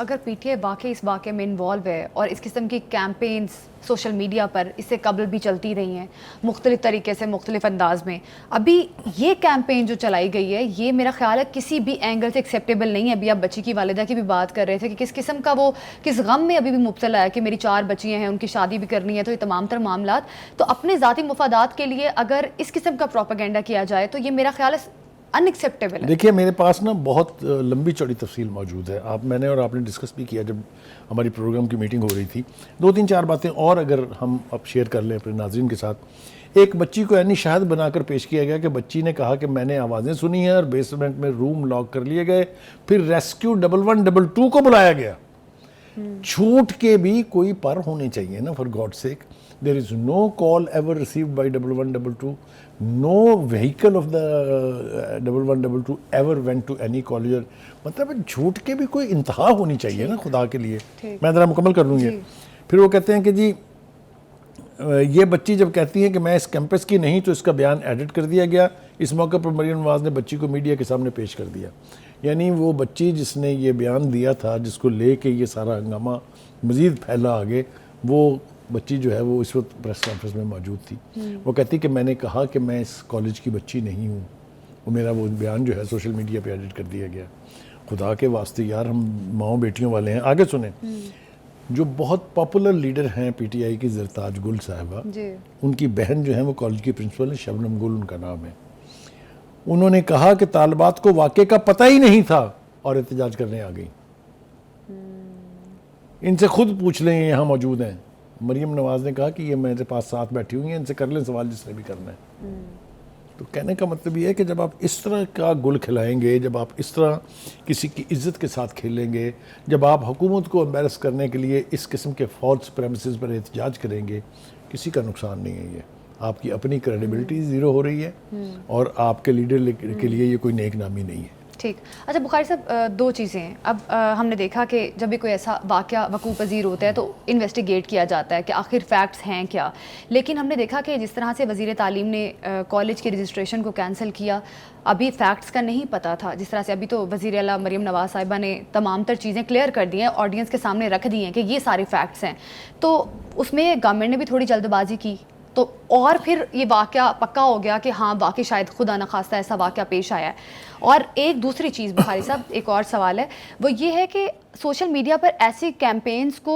اگر P T I واقعی اس واقعے میں انوالو ہے اور اس قسم کی کیمپینز سوشل میڈیا پر اس سے قبل بھی چلتی رہی ہیں مختلف طریقے سے مختلف انداز میں, ابھی یہ کیمپین جو چلائی گئی ہے یہ میرا خیال ہے کسی بھی اینگل سے ایکسیپٹیبل نہیں ہے. ابھی آپ بچی کی والدہ کی بھی بات کر رہے تھے کہ کس قسم کا وہ کس غم میں ابھی بھی مبتلا ہے کہ میری 4 بچیاں ہیں, ان کی شادی بھی کرنی ہے, تو یہ تمام تر معاملات تو اپنے ذاتی مفادات کے لیے اگر اس قسم کا پروپیگنڈا کیا جائے تو یہ میرا خیال ہے ان ایکسیپٹیبل ہے. دیکھیے میرے پاس نا بہت لمبی چوڑی تفصیل موجود ہے, میں نے اور آپ نے ڈسکس بھی کیا جب ہماری پروگرام کی میٹنگ ہو رہی تھی. 2-3-4 باتیں اور اگر ہم اب شیئر کر لیں اپنے ناظرین کے ساتھ. ایک بچی کو یعنی شاہد بنا کر پیش کیا گیا کہ بچی نے کہا کہ میں نے آوازیں سنی ہیں اور بیسمنٹ میں روم لاک کر لیے گئے, پھر ریسکیو 1122 کو بلایا گیا. جھوٹ کے بھی کوئی پر ہونے چاہیے نا, for God sake. There is no call ever received by 1122. No vehicle of the 1122 ever went to any collier. مطلب جھوٹ کے بھی کوئی انتہا ہونی چاہیے نا خدا کے لیے. میں ذرا مکمل کر لوں گی. پھر وہ کہتے ہیں کہ جی یہ بچی جب کہتی ہے کہ میں اس کیمپس کی نہیں تو اس کا بیان ایڈٹ کر دیا گیا. اس موقع پر مریم نواز نے بچی کو میڈیا کے سامنے پیش کر دیا. یعنی وہ بچی جس نے یہ بیان دیا تھا, جس کو لے کے یہ سارا ہنگامہ مزید پھیلا آگے, وہ بچی جو ہے وہ اس وقت پریس کانفرنس میں موجود تھی. وہ کہتی کہ میں نے کہا کہ میں اس کالج کی بچی نہیں ہوں. وہ میرا وہ بیان جو ہے سوشل میڈیا پہ ایڈٹ کر دیا گیا. خدا کے واسطے یار, ہم ماؤں بیٹیوں والے ہیں. آگے سنیں. جو بہت پاپولر لیڈر ہیں پی ٹی آئی کی, زرتاج گل صاحبہ, ان کی بہن جو ہیں وہ کالج کی پرنسپل ہے, شبنم گل ان کا نام ہے. انہوں نے کہا کہ طالبات کو واقعے کا پتہ ہی نہیں تھا اور احتجاج کرنے آ گئی. ان سے خود پوچھ لیں, یہاں موجود ہیں. مریم نواز نے کہا کہ یہ میرے پاس ساتھ بیٹھی ہوئی ہیں, ان سے کر لیں سوال جس نے بھی کرنا ہے. تو کہنے کا مطلب یہ ہے کہ جب آپ اس طرح کا گل کھلائیں گے, جب آپ اس طرح کسی کی عزت کے ساتھ کھیلیں گے, جب آپ حکومت کو امبیرس کرنے کے لیے اس قسم کے فالس پریمیسز پر احتجاج کریں گے, کسی کا نقصان نہیں ہے. یہ آپ کی اپنی کریڈیبلٹی زیرو ہو رہی ہے اور آپ کے لیڈر کے لیے یہ کوئی نیک نامی نہیں ہے. ٹھیک. اچھا بخاری صاحب, 2 چیزیں ہیں. اب ہم نے دیکھا کہ جب بھی کوئی ایسا واقعہ وقوع پذیر ہوتا ہے تو انویسٹیگیٹ کیا جاتا ہے کہ آخر فیکٹس ہیں کیا. لیکن ہم نے دیکھا کہ جس طرح سے وزیر تعلیم نے کالج کی رجسٹریشن کو کینسل کیا, ابھی فیکٹس کا نہیں پتہ تھا. جس طرح سے ابھی تو وزیر اعلیٰ مریم نواز صاحبہ نے تمام تر چیزیں کلیئر کر دی ہیں, آڈینس کے سامنے رکھ دی ہیں کہ یہ سارے فیکٹس ہیں, تو اس میں گورنمنٹ نے بھی تھوڑی جلد بازی کی, تو اور پھر یہ واقعہ پکا ہو گیا کہ ہاں واقعی شاید خدا نخواستہ ایسا واقعہ پیش آیا ہے. اور ایک دوسری چیز بخاری صاحب, ایک اور سوال ہے, وہ یہ ہے کہ سوشل میڈیا پر ایسی کیمپینز کو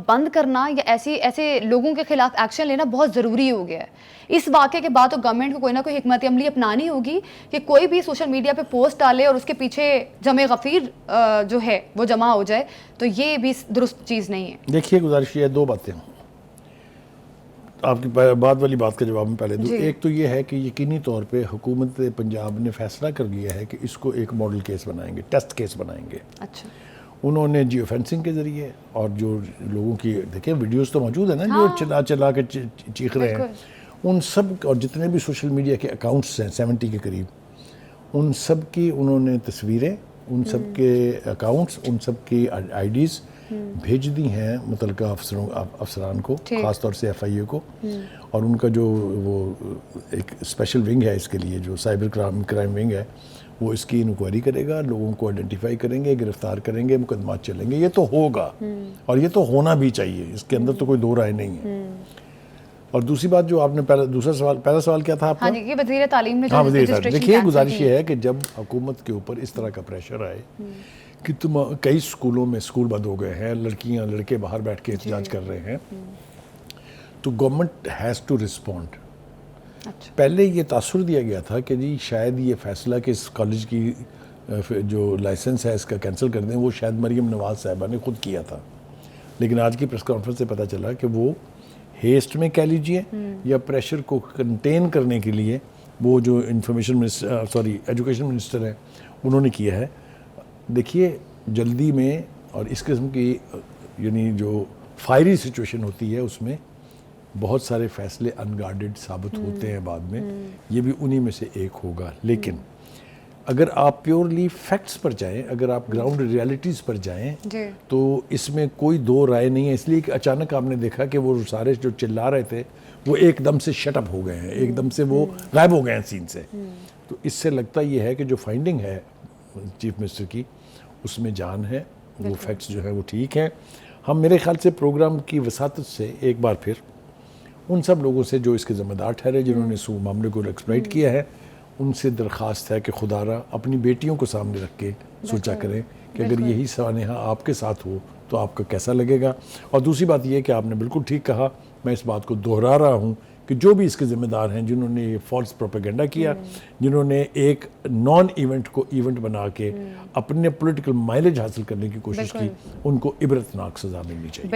بند کرنا یا ایسے لوگوں کے خلاف ایکشن لینا بہت ضروری ہو گیا ہے. اس واقعے کے بعد تو گورنمنٹ کو کوئی نہ کوئی حکمت عملی اپنانی ہوگی کہ کوئی بھی سوشل میڈیا پہ پوسٹ ڈالے اور اس کے پیچھے جمع غفیر جو ہے وہ جمع ہو جائے, تو یہ بھی درست چیز نہیں ہے. دیکھیے گزارش یہ ہے, 2 باتیں آپ کی بعد والی بات کا جواب میں پہلے دوں. ایک تو یہ ہے کہ یقینی طور پہ حکومت پنجاب نے فیصلہ کر لیا ہے کہ اس کو ایک ماڈل کیس بنائیں گے, ٹیسٹ کیس بنائیں گے. اچھا. انہوں نے جیو فینسنگ کے ذریعے اور جو لوگوں کی دیکھیں ویڈیوز تو موجود ہیں نا, جو چلا کے چیخ رہے ہیں, ان سب اور جتنے بھی سوشل میڈیا کے اکاؤنٹس ہیں 70 کے قریب, ان سب کی انہوں نے تصویریں, ان سب کے اکاؤنٹس, ان سب کی آئی ڈیز بھیج دی ہیں متعلقہ افسران کو, خاص طور سے FIA کو. اور ان کا جو وہ ایک اسپیشل ونگ ہے اس کے لیے, جو سائبر کرائم ونگ ہے, وہ اس کی انکوائری کرے گا, لوگوں کو آئیڈینٹیفائی کریں گے, گرفتار کریں گے, مقدمات چلیں گے. یہ تو ہوگا اور یہ تو ہونا بھی چاہیے, اس کے اندر تو کوئی 2 رائے نہیں ہے. اور دوسری بات جو آپ نے پہلا سوال کیا تھا آپ کا, یہ وزیر تعلیم نے دیکھیے گزارش یہ ہے کہ جب حکومت کے اوپر اس طرح کا پریشر آئے کہ کئی اسکولوں میں اسکول بند ہو گئے ہیں, لڑکیاں لڑکے باہر بیٹھ کے احتجاج کر رہے ہیں, تو گورنمنٹ ہیز ٹو رسپونڈ. پہلے یہ تاثر دیا گیا تھا کہ جی شاید یہ فیصلہ کہ اس کالج کی جو لائسنس ہے اس کا کینسل کر دیں, وہ شاید مریم نواز صاحبہ نے خود کیا تھا. لیکن آج کی پریس کانفرنس سے پتہ چلا کہ وہ ہیسٹ میں کہہ لیجئے یا پریشر کو کنٹین کرنے کے لیے وہ جو ایجوکیشن منسٹر ہیں انہوں نے کیا ہے. دیکھیے جلدی میں اور اس قسم کی یعنی جو فائری سچویشن ہوتی ہے اس میں بہت سارے فیصلے انگارڈڈ ثابت ہوتے ہیں بعد میں, یہ بھی انہی میں سے ایک ہوگا. لیکن اگر آپ پیورلی فیکٹس پر جائیں, اگر آپ گراؤنڈ ریالٹیز پر جائیں تو اس میں کوئی 2 رائے نہیں ہے. اس لیے کہ اچانک آپ نے دیکھا کہ وہ سارے جو چلا رہے تھے وہ ایک دم سے شٹ اپ ہو گئے ہیں, ایک دم سے وہ غائب ہو گئے ہیں سین سے. تو اس سے لگتا یہ ہے کہ جو فائنڈنگ ہے چیف منسٹر کی, اس میں جان ہے, وہ فیکٹس جو ہیں وہ ٹھیک ہیں. ہم میرے خیال سے پروگرام کی وساطت سے ایک بار پھر ان سب لوگوں سے جو اس کے ذمہ دار ٹھہرے جنہوں نے اس معاملے کو ایکسپلائٹ کیا ہے, ان سے درخواست ہے کہ خدا را اپنی بیٹیوں کو سامنے رکھ کے سوچا کریں کہ اگر یہی سانحہ آپ کے ساتھ ہو تو آپ کا کیسا لگے گا. اور دوسری بات یہ کہ آپ نے بالکل ٹھیک کہا, میں اس بات کو دہرا رہا ہوں کہ جو بھی اس کے ذمہ دار ہیں جنہوں نے یہ فالس پروپیگنڈا کیا, جنہوں نے ایک نان ایونٹ کو ایونٹ بنا کے اپنے پولیٹیکل مائلیج حاصل کرنے کی کوشش کی, ان کو عبرتناک سزا ملنی چاہیے.